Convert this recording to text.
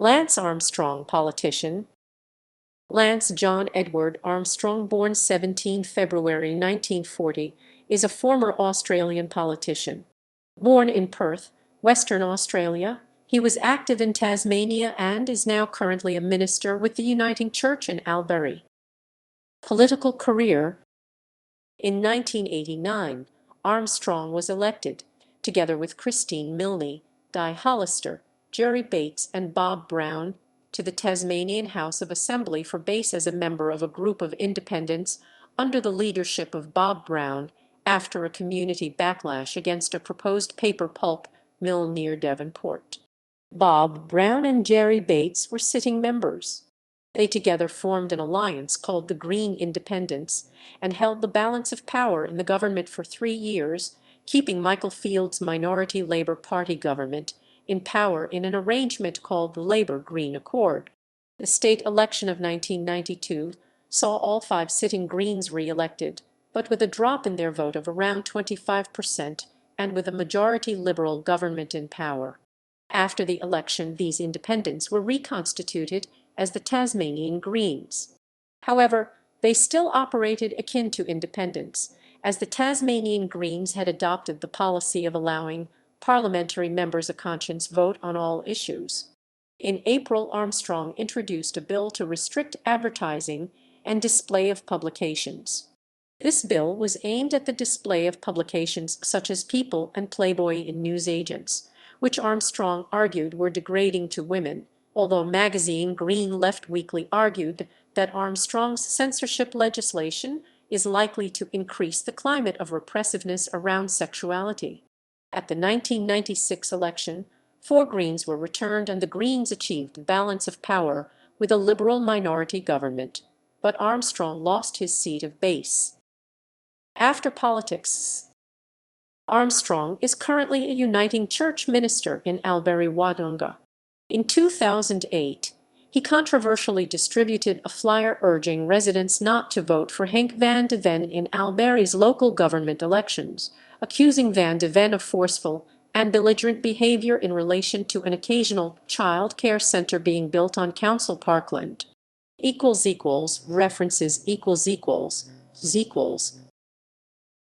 Lance Armstrong, politician. Lance John Edward Armstrong, born 17 February 1940, is a former Australian politician. Born in Perth, Western Australia, he was active in Tasmania and is now currently a minister with the Uniting Church in Albury. Political career. In 1989, Armstrong was elected, together with Christine Milne, Di Hollister, Jerry Bates and Bob Brown, to the Tasmanian House of Assembly for Base as a member of a group of independents under the leadership of Bob Brown after a community backlash against a proposed paper pulp mill near Devonport. Bob Brown and Jerry Bates were sitting members. They together formed an alliance called the Green Independents and held the balance of power in the government for 3 years, keeping Michael Field's minority Labour Party government in power in an arrangement called the Labour-Green Accord. The state election of 1992 saw all 5 sitting Greens re-elected, but with a drop in their vote of around 25% and with a majority Liberal government in power. After the election, these independents were reconstituted as the Tasmanian Greens. However, they still operated akin to independents, as the Tasmanian Greens had adopted the policy of allowing parliamentary members a conscience vote on all issues. In April, Armstrong introduced a bill to restrict advertising and display of publications. This bill was aimed at the display of publications such as People and Playboy in newsagents, which Armstrong argued were degrading to women, although magazine Green Left Weekly argued that Armstrong's censorship legislation is likely to increase the climate of repressiveness around sexuality. At the 1996 election, 4 Greens were returned and the Greens achieved balance of power with a Liberal minority government, but Armstrong lost his seat of base. After politics. Armstrong is currently a Uniting Church minister in Albury, Wodonga. In 2008, he controversially distributed a flyer urging residents not to vote for Henk van de Ven in Albury's local government elections, accusing van de Ven of forceful and belligerent behavior in relation to an occasional child care centre being built on council parkland. References